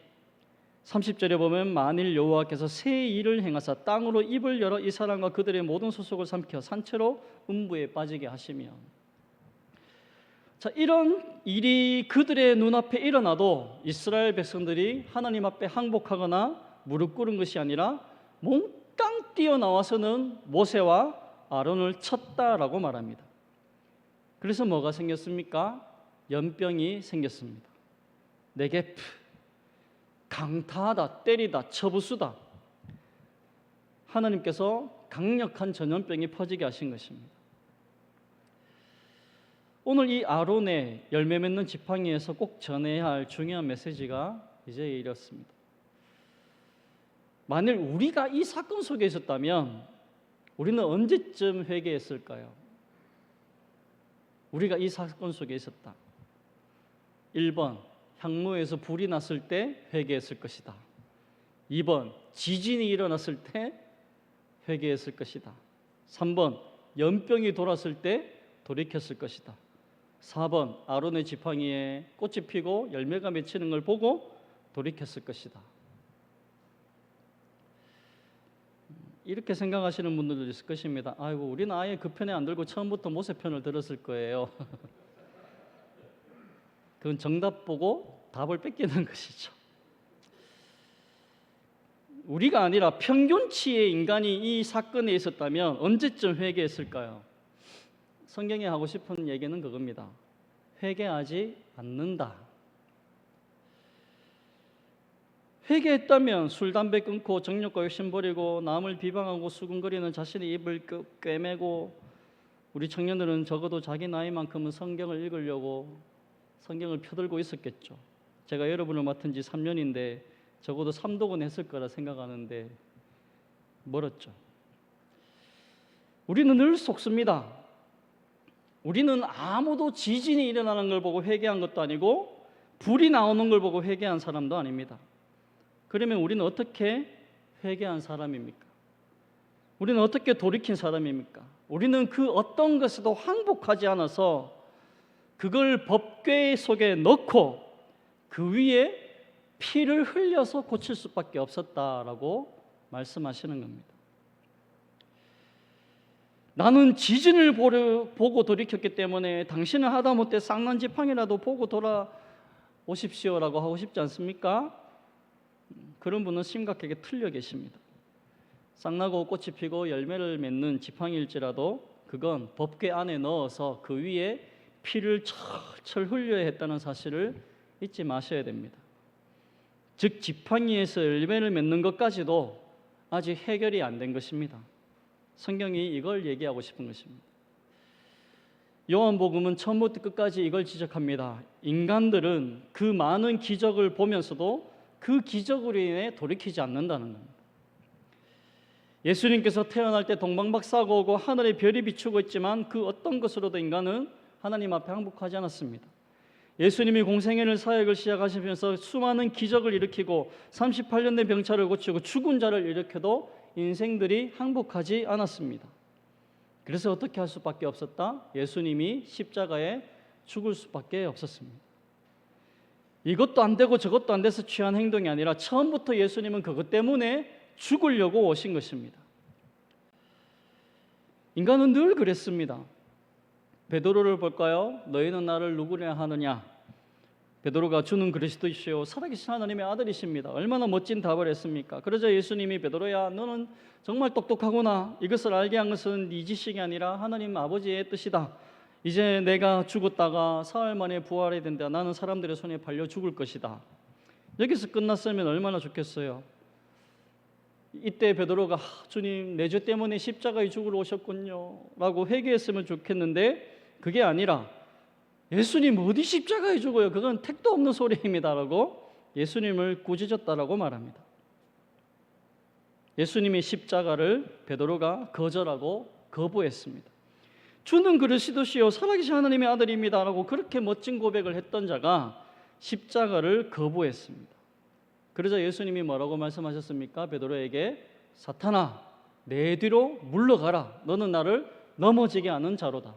30절에 보면 만일 여호와께서 새 일을 행하사 땅으로 입을 열어 이 사람과 그들의 모든 소속을 삼켜 산채로 음부에 빠지게 하시며, 자, 이런 일이 그들의 눈앞에 일어나도 이스라엘 백성들이 하나님 앞에 항복하거나 무릎 꿇은 것이 아니라 몽땅 뛰어나와서는 모세와 아론을 쳤다라고 말합니다. 그래서 뭐가 생겼습니까? 연병이 생겼습니다. 네게프, 강타하다, 때리다, 처부수다. 하나님께서 강력한 전염병이 퍼지게 하신 것입니다. 오늘 이 아론의 열매 맺는 지팡이에서 꼭 전해야 할 중요한 메시지가 이제 이렇습니다. 만일 우리가 이 사건 속에 있었다면 우리는 언제쯤 회개했을까요? 우리가 이 사건 속에 있었다. 1번, 향로에서 불이 났을 때 회개했을 것이다. 2번, 지진이 일어났을 때 회개했을 것이다. 3번, 연병이 돌았을 때 돌이켰을 것이다. 4번, 아론의 지팡이에 꽃이 피고 열매가 맺히는 걸 보고 돌이켰을 것이다. 이렇게 생각하시는 분들도 있을 것입니다. 아이고, 우리는 아예 그 편에 안 들고 처음부터 모세 편을 들었을 거예요. 그건 정답 보고 답을 뺏기는 것이죠. 우리가 아니라 평균치의 인간이 이 사건에 있었다면 언제쯤 회개했을까요? 성경이 하고 싶은 얘기는 그겁니다. 회개하지 않는다. 회개했다면 술, 담배 끊고 정욕과 욕심 버리고 남을 비방하고 수군거리는 자신의 입을 꿰매고, 우리 청년들은 적어도 자기 나이만큼은 성경을 읽으려고 성경을 펴들고 있었겠죠. 제가 여러분을 맡은 지 3년인데 적어도 3독은 했을 거라 생각하는데 멀었죠. 우리는 늘 속습니다. 우리는 아무도 지진이 일어나는 걸 보고 회개한 것도 아니고 불이 나오는 걸 보고 회개한 사람도 아닙니다. 그러면 우리는 어떻게 회개한 사람입니까? 우리는 어떻게 돌이킨 사람입니까? 우리는 그 어떤 것에도 항복하지 않아서 그걸 법궤 속에 넣고 그 위에 피를 흘려서 고칠 수밖에 없었다라고 말씀하시는 겁니다. 나는 지진을 보고 돌이켰기 때문에 당신은 하다못해 쌍난 지팡이라도 보고 돌아오십시오라고 하고 싶지 않습니까? 그런 분은 심각하게 틀려 계십니다. 쌍나고 꽃이 피고 열매를 맺는 지팡이일지라도 그건 법궤 안에 넣어서 그 위에 피를 철철 흘려야 했다는 사실을 잊지 마셔야 됩니다. 즉 지팡이에서 열매를 맺는 것까지도 아직 해결이 안 된 것입니다. 성경이 이걸 얘기하고 싶은 것입니다. 요한복음은 처음부터 끝까지 이걸 지적합니다. 인간들은 그 많은 기적을 보면서도 그 기적으로 인해 돌이키지 않는다는 겁니다. 예수님께서 태어날 때 동방박사가 오고 하늘의 별이 비추고 있지만 그 어떤 것으로도 인간은 하나님 앞에 항복하지 않았습니다. 예수님이 공생애를 사역을 시작하시면서 수많은 기적을 일으키고 38년 된 병자를 고치고 죽은 자를 일으켜도 인생들이 항복하지 않았습니다. 그래서 어떻게 할 수밖에 없었다? 예수님이 십자가에 죽을 수밖에 없었습니다. 이것도 안 되고 저것도 안 돼서 취한 행동이 아니라 처음부터 예수님은 그것 때문에 죽으려고 오신 것입니다. 인간은 늘 그랬습니다. 베드로를 볼까요? 너희는 나를 누구냐 하느냐? 베드로가 주는 그리스도이시요 살아계신 하나님의 아들이십니다. 얼마나 멋진 답을 했습니까? 그러자 예수님이 베드로야 너는 정말 똑똑하구나. 이것을 알게 한 것은 네 지식이 아니라 하나님 아버지의 뜻이다. 이제 내가 죽었다가 사흘 만에 부활해야 된다. 나는 사람들의 손에 팔려 죽을 것이다. 여기서 끝났으면 얼마나 좋겠어요. 이때 베드로가 주님 내 죄 때문에 십자가에 죽으러 오셨군요 라고 회개했으면 좋겠는데 그게 아니라 예수님 어디 십자가에 죽어요? 그건 택도 없는 소리입니다 라고 예수님을 꾸짖었다라고 말합니다. 예수님의 십자가를 베드로가 거절하고 거부했습니다. 주는 그리스도시요 살아계신 하나님의 아들입니다 라고 그렇게 멋진 고백을 했던 자가 십자가를 거부했습니다. 그러자 예수님이 뭐라고 말씀하셨습니까? 베드로에게 사탄아 내 뒤로 물러가라. 너는 나를 넘어지게 하는 자로다.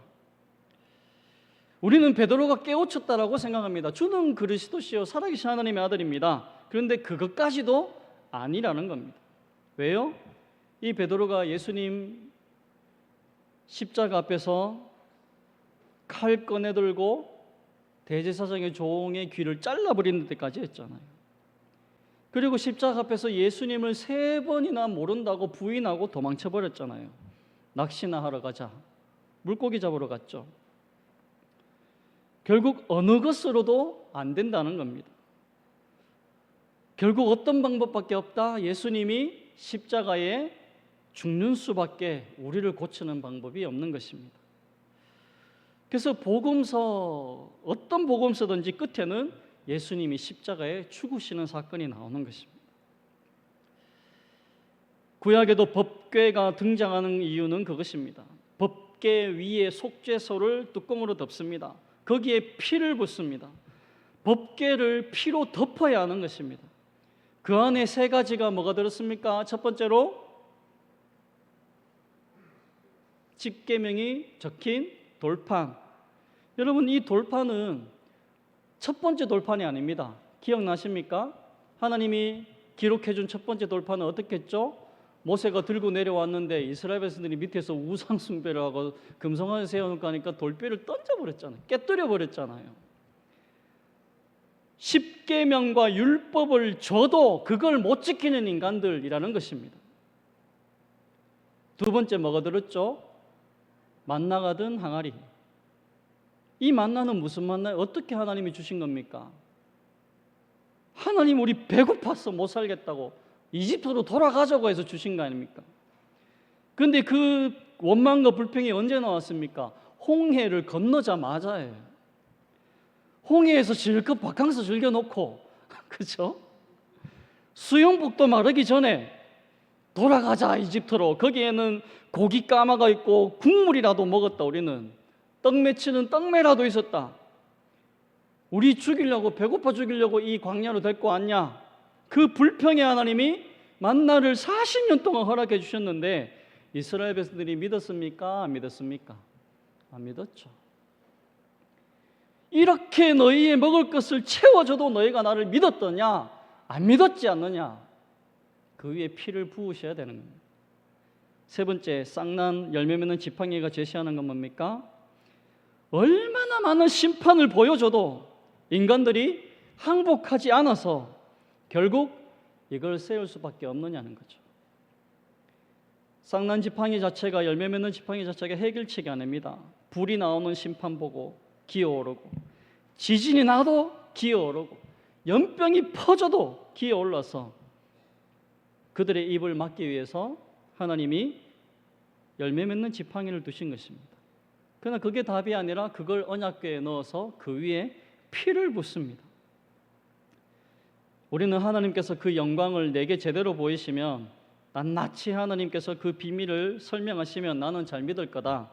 우리는 베드로가 깨우쳤다라고 생각합니다. 주는 그리스도시요 살아계신 하나님의 아들입니다. 그런데 그것까지도 아니라는 겁니다. 왜요? 이 베드로가 예수님 십자가 앞에서 칼 꺼내들고 대제사장의 종의 귀를 잘라버리는 데까지 했잖아요. 그리고 십자가 앞에서 예수님을 3번이나 모른다고 부인하고 도망쳐버렸잖아요. 낚시나 하러 가자. 물고기 잡으러 갔죠. 결국 어느 것으로도 안 된다는 겁니다. 결국 어떤 방법밖에 없다. 예수님이 십자가에 죽는 수밖에 우리를 고치는 방법이 없는 것입니다. 그래서 복음서 어떤 복음서든지 끝에는 예수님이 십자가에 죽으시는 사건이 나오는 것입니다. 구약에도 법궤가 등장하는 이유는 그것입니다. 법궤 위에 속죄소를 뚜껑으로 덮습니다. 거기에 피를 붓습니다. 법궤를 피로 덮어야 하는 것입니다. 그 안에 3가지가 뭐가 들었습니까? 첫 번째로 십계명이 적힌 돌판. 여러분 이 돌판은 첫 번째 돌판이 아닙니다. 기억나십니까? 하나님이 기록해 준 첫 번째 돌판은 어떻게 했죠? 모세가 들고 내려왔는데 이스라엘 백성들이 밑에서 우상 숭배를 하고 금송아지 세워놓고 하니까 돌뼈를 던져버렸잖아요. 깨뜨려 버렸잖아요. 십계명과 율법을 줘도 그걸 못 지키는 인간들이라는 것입니다. 두 번째 뭐가 들었죠? 만나가 든 항아리. 이 만나는 무슨 만나예요? 어떻게 하나님이 주신 겁니까? 하나님 우리 배고파서 못 살겠다고 이집트로 돌아가자고 해서 주신 거 아닙니까? 그런데 그 원망과 불평이 언제 나왔습니까? 홍해를 건너자마자예요. 홍해에서 실컷 바캉스 즐겨놓고 그렇죠? 수영복도 마르기 전에 돌아가자 이집트로. 거기에는 고기 까마가 있고 국물이라도 먹었다. 우리는 떡매치는 떡매라도 있었다. 우리 죽이려고 배고파 죽이려고 이 광야로 데리고 왔냐? 그 불평의 하나님이 만나를 40년 동안 허락해 주셨는데 이스라엘 백성들이 믿었습니까? 안 믿었습니까? 안 믿었죠. 이렇게 너희의 먹을 것을 채워줘도 너희가 나를 믿었더냐? 안 믿었지 않느냐? 그 위에 피를 부으셔야 되는 겁니다. 세 번째, 쌍난 열매 맺는 지팡이가 제시하는 건 뭡니까? 얼마나 많은 심판을 보여줘도 인간들이 항복하지 않아서 결국 이걸 세울 수밖에 없느냐는 거죠. 쌍난 지팡이 자체가 열매 맺는 지팡이 자체가 해결책이 아닙니다. 불이 나오는 심판 보고 기어오르고 지진이 나도 기어오르고 연병이 퍼져도 기어올라서 그들의 입을 막기 위해서 하나님이 열매 맺는 지팡이를 두신 것입니다. 그러나 그게 답이 아니라 그걸 언약궤에 넣어서 그 위에 피를 붓습니다. 우리는 하나님께서 그 영광을 내게 제대로 보이시면 낱낱이 하나님께서 그 비밀을 설명하시면 나는 잘 믿을 거다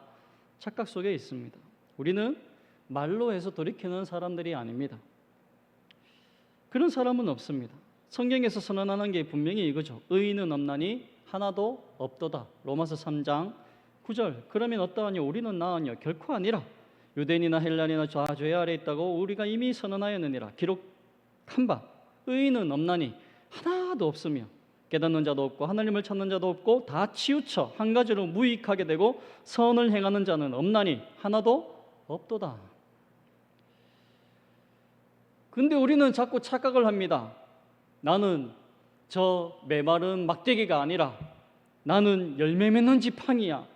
착각 속에 있습니다. 우리는 말로 해서 돌이키는 사람들이 아닙니다. 그런 사람은 없습니다. 성경에서 선언하는 게 분명히 이거죠. 의인은 없나니 하나도 없도다. 로마서 3장 9절. 그러면 어떠하냐? 우리는 나으냐? 결코 아니라. 유대인이나 헬라인이나 다 죄 아래 있다고 우리가 이미 선언하였느니라. 기록한 바 의인은 없나니 하나도 없으며 깨닫는 자도 없고 하나님을 찾는 자도 없고 다 치우쳐 한 가지로 무익하게 되고 선을 행하는 자는 없나니 하나도 없도다. 근데 우리는 자꾸 착각을 합니다. 나는 저 메마른 막대기가 아니라 나는 열매 맺는 지팡이야.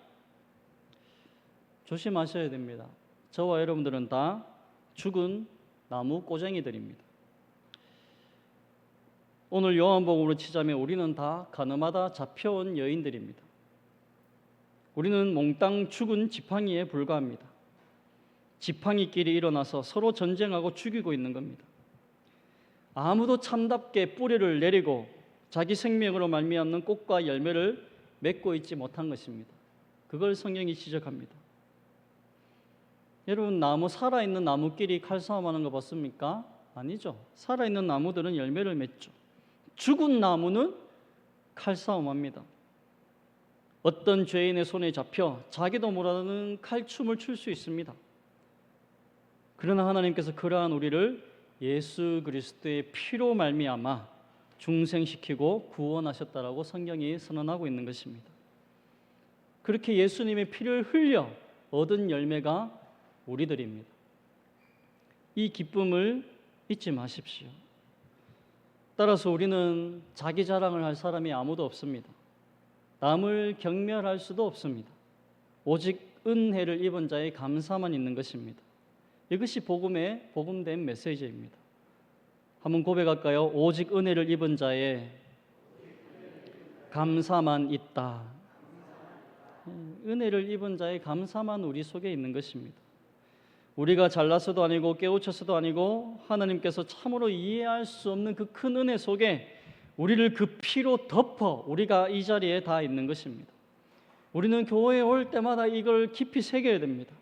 조심하셔야 됩니다. 저와 여러분들은 다 죽은 나무 꼬쟁이들입니다. 오늘 요한복음으로 치자면 우리는 다 가늠하다 잡혀온 여인들입니다. 우리는 몽땅 죽은 지팡이에 불과합니다. 지팡이끼리 일어나서 서로 전쟁하고 죽이고 있는 겁니다. 아무도 참답게 뿌리를 내리고 자기 생명으로 말미암는 꽃과 열매를 맺고 있지 못한 것입니다. 그걸 성경이 지적합니다. 여러분, 살아있는 나무끼리 칼싸움하는 거 봤습니까? 아니죠. 살아있는 나무들은 열매를 맺죠. 죽은 나무는 칼싸움합니다. 어떤 죄인의 손에 잡혀 자기도 모르는 칼춤을 출 수 있습니다. 그러나 하나님께서 그러한 우리를 예수 그리스도의 피로 말미암아 중생시키고 구원하셨다라고 성경이 선언하고 있는 것입니다. 그렇게 예수님의 피를 흘려 얻은 열매가 우리들입니다. 이 기쁨을 잊지 마십시오. 따라서 우리는 자기 자랑을 할 사람이 아무도 없습니다. 남을 경멸할 수도 없습니다. 오직 은혜를 입은 자의 감사만 있는 것입니다. 이것이 복음의 복음된 메시지입니다. 한번 고백할까요? 오직 은혜를 입은 자의 감사만 있다. 은혜를 입은 자의 감사만 우리 속에 있는 것입니다. 우리가 잘나서도 아니고 깨우쳐서도 아니고 하나님께서 참으로 이해할 수 없는 그 큰 은혜 속에 우리를 그 피로 덮어 우리가 이 자리에 다 있는 것입니다. 우리는 교회에 올 때마다 이걸 깊이 새겨야 됩니다.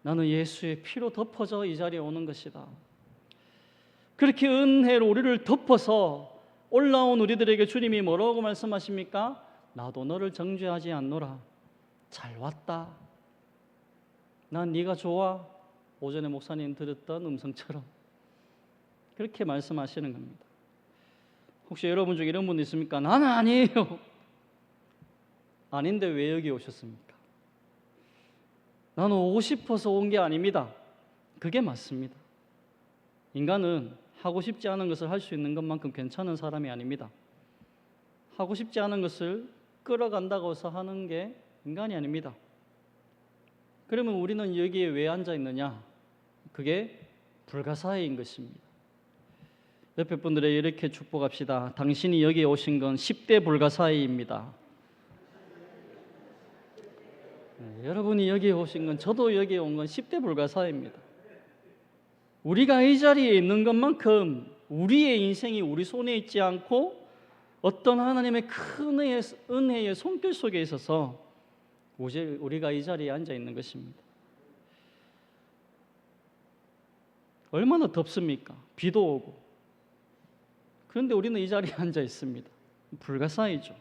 나는 예수의 피로 덮어져 이 자리에 오는 것이다. 그렇게 은혜로 우리를 덮어서 올라온 우리들에게 주님이 뭐라고 말씀하십니까? 나도 너를 정죄하지 않노라. 잘 왔다. 난 네가 좋아. 오전에 목사님 들었던 음성처럼 그렇게 말씀하시는 겁니다. 혹시 여러분 중에 이런 분 있습니까? 나는 아니에요. 아닌데 왜 여기 오셨습니까? 나는 오고 싶어서 온 게 아닙니다. 그게 맞습니다. 인간은 하고 싶지 않은 것을 할 수 있는 것만큼 괜찮은 사람이 아닙니다. 하고 싶지 않은 것을 끌어간다고 해서 하는 게 인간이 아닙니다. 그러면 우리는 여기에 왜 앉아 있느냐? 그게 불가사의인 것입니다. 옆에 분들에게 이렇게 축복합시다. 당신이 여기에 오신 건 10대 불가사의입니다. 여러분이 여기에 오신 건, 저도 여기에 온 건 10대 불가사의입니다. 우리가 이 자리에 있는 것만큼 우리의 인생이 우리 손에 있지 않고 어떤 하나님의 큰 은혜의 손길 속에 있어서 우리가 이 자리에 앉아 있는 것입니다. 얼마나 덥습니까? 비도 오고. 그런데 우리는 이 자리에 앉아 있습니다. 불가사의죠.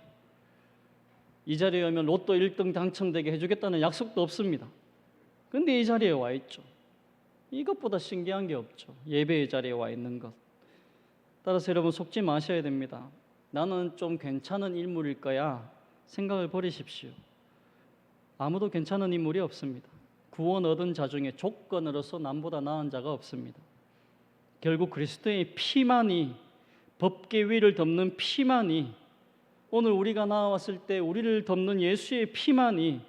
이 자리에 오면 로또 1등 당첨되게 해주겠다는 약속도 없습니다. 그런데 이 자리에 와 있죠. 이것보다 신기한 게 없죠. 예배의 자리에 와 있는 것. 따라서 여러분 속지 마셔야 됩니다. 나는 좀 괜찮은 인물일 거야 생각을 버리십시오. 아무도 괜찮은 인물이 없습니다. 구원 얻은 자 중에 조건으로서 남보다 나은 자가 없습니다. 결국 그리스도의 피만이, 법계 위를 덮는 피만이, 오늘 우리가 나왔을 때 우리를 덮는 예수의 피만이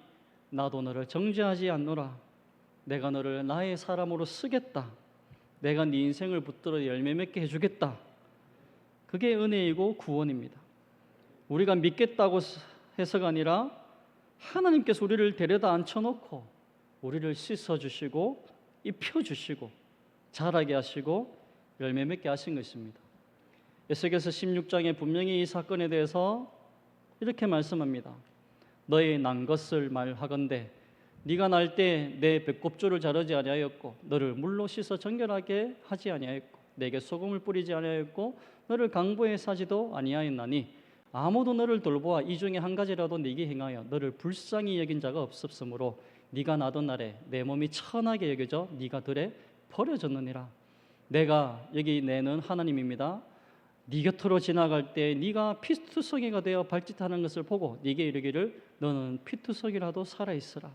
나도 너를 정죄하지 않노라. 내가 너를 나의 사람으로 쓰겠다. 내가 네 인생을 붙들어 열매 맺게 해주겠다. 그게 은혜이고 구원입니다. 우리가 믿겠다고 해서가 아니라 하나님께서 우리를 데려다 앉혀놓고 우리를 씻어주시고 입혀주시고 자라게 하시고 열매 맺게 하신 것입니다. 에스겔서 16장에 분명히 이 사건에 대해서 이렇게 말씀합니다. 너의 난 것을 말하건대 네가 날 때 내 배꼽줄을 자르지 아니하였고 너를 물로 씻어 정결하게 하지 아니하였고 내게 소금을 뿌리지 아니하였고 너를 강보에 사지도 아니하였나니 아무도 너를 돌보아 이 중에 한 가지라도 네게 행하여 너를 불쌍히 여긴 자가 없었으므로 네가 나던 날에 내 몸이 천하게 여겨져 네가 들에 버려졌느니라. 내가 여기 내는 하나님입니다. 네 곁으로 지나갈 때 네가 피투성이가 되어 발짓하는 것을 보고 네게 이르기를 너는 피투성이라도 살아있으라.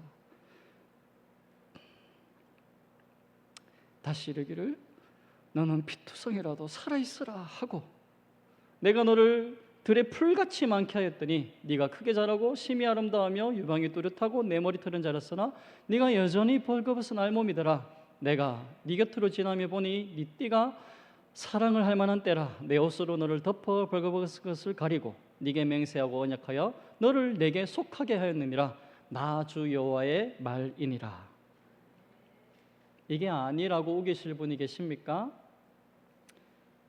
다시 이르기를 너는 피투성이라도 살아있으라 하고 내가 너를 들의 풀같이 많게 하였더니 네가 크게 자라고 심히 아름다우며 유방이 뚜렷하고 내 머리털은 자랐으나 네가 여전히 벌거벗은 알몸이더라. 내가 네 곁으로 지나며 보니 네 띠가 사랑을 할 만한 때라. 내 옷으로 너를 덮어 벌거벗은 것을 가리고 네게 맹세하고 언약하여 너를 내게 속하게 하였느니라. 나 주 여호와의 말이니라. 이게 아니라고 우기실 분이 계십니까?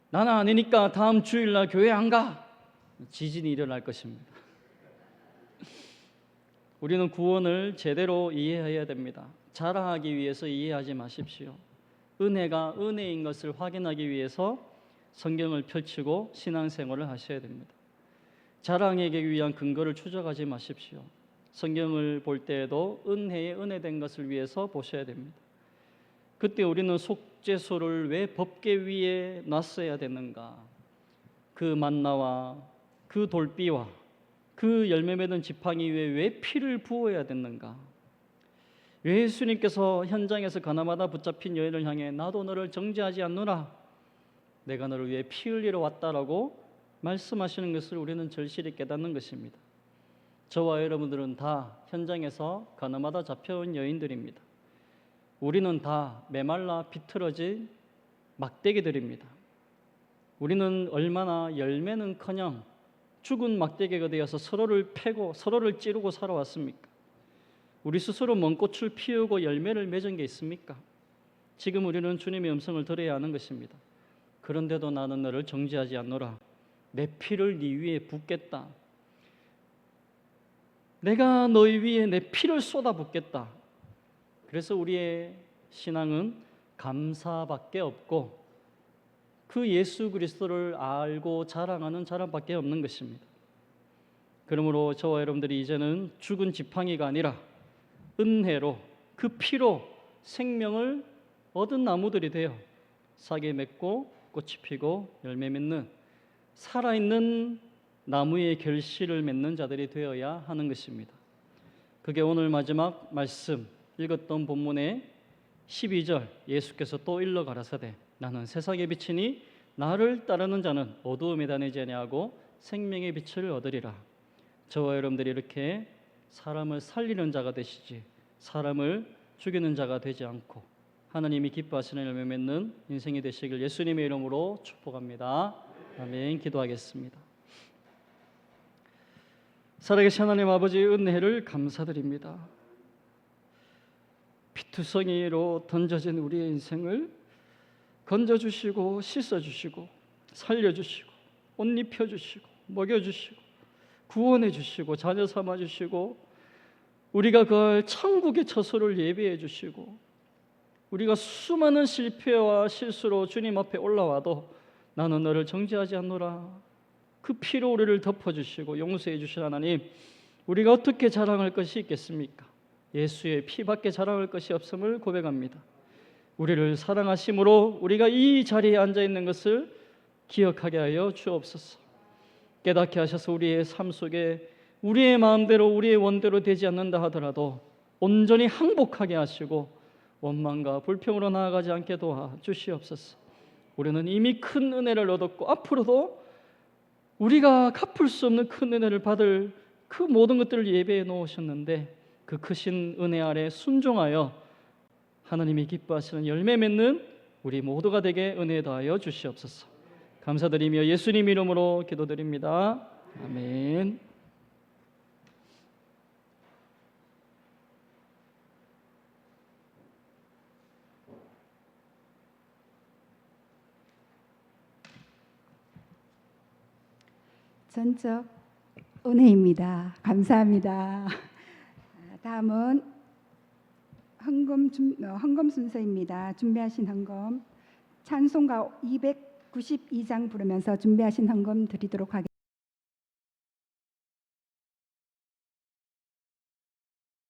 나는 아니니까 다음 주일날 교회 안 가. 지진이 일어날 것입니다. 우리는 구원을 제대로 이해해야 됩니다. 자랑하기 위해서 이해하지 마십시오. 은혜가 은혜인 것을 확인하기 위해서 성경을 펼치고 신앙생활을 하셔야 됩니다. 자랑하기 위한 근거를 추적하지 마십시오. 성경을 볼 때에도 은혜에 은혜된 것을 위해서 보셔야 됩니다. 그때 우리는 속죄소를 왜 법궤 위에 놨어야 되는가? 그 만나와 그 돌비와 그 열매 맺은 지팡이 위에 왜 피를 부어야 됐는가? 왜 예수님께서 현장에서 가나마다 붙잡힌 여인을 향해 나도 너를 정죄하지 않노라, 내가 너를 위해 피 흘리러 왔다라고 말씀하시는 것을 우리는 절실히 깨닫는 것입니다. 저와 여러분들은 다 현장에서 가나마다 잡혀온 여인들입니다. 우리는 다 메말라 비틀어진 막대기들입니다. 우리는 얼마나 열매는커녕 죽은 막대기가 되어서 서로를 패고 서로를 찌르고 살아왔습니까? 우리 스스로 먼 꽃을 피우고 열매를 맺은 게 있습니까? 지금 우리는 주님의 음성을 들어야 하는 것입니다. 그런데도 나는 너를 정죄하지 않노라. 내 피를 네 위에 붓겠다. 내가 너희 위에 내 피를 쏟아붓겠다. 그래서 우리의 신앙은 감사밖에 없고 그 예수 그리스도를 알고 자랑하는 자랑밖에 없는 것입니다. 그러므로 저와 여러분들이 이제는 죽은 지팡이가 아니라 은혜로 그 피로 생명을 얻은 나무들이 되어 싹이 맺고 꽃이 피고 열매 맺는 살아있는 나무의 결실을 맺는 자들이 되어야 하는 것입니다. 그게 오늘 마지막 말씀 읽었던 본문의 12절, 예수께서 또 일러 가라사대 나는 세상의 빛이니 나를 따르는 자는 어두움에 다니지 아니하고 생명의 빛을 얻으리라. 저와 여러분들이 이렇게 사람을 살리는 자가 되시지 사람을 죽이는 자가 되지 않고 하나님이 기뻐하시는 열매 맺는 인생이 되시길 예수님의 이름으로 축복합니다. 아멘. 기도하겠습니다. 살아계신 하나님 아버지, 은혜를 감사드립니다. 피투성이로 던져진 우리의 인생을 건져주시고 씻어주시고 살려주시고 옷 입혀주시고 먹여주시고 구원해주시고 자녀 삼아주시고 우리가 그 천국의 처소를 예비해주시고 우리가 수많은 실패와 실수로 주님 앞에 올라와도 나는 너를 정죄하지 않노라. 그 피로 우리를 덮어주시고 용서해 주신 하나님, 우리가 어떻게 자랑할 것이 있겠습니까? 예수의 피밖에 자랑할 것이 없음을 고백합니다. 우리를 사랑하심으로 우리가 이 자리에 앉아있는 것을 기억하게 하여 주옵소서. 깨닫게 하셔서 우리의 삶 속에 우리의 마음대로 우리의 원대로 되지 않는다 하더라도 온전히 항복하게 하시고 원망과 불평으로 나아가지 않게 도와주시옵소서. 우리는 이미 큰 은혜를 얻었고 앞으로도 우리가 갚을 수 없는 큰 은혜를 받을 그 모든 것들을 예배해 놓으셨는데 그 크신 은혜 아래 순종하여 하나님이 기뻐하시는 열매 맺는 우리 모두가 되게 은혜 더하여 주시옵소서. 감사드리며 예수님 이름으로 기도드립니다. 아멘. 전적 은혜입니다. 감사합니다. 다음은 헌금 순서입니다. 준비하신 헌금 찬송가 292장 부르면서 준비하신 헌금 드리도록 하겠습니다.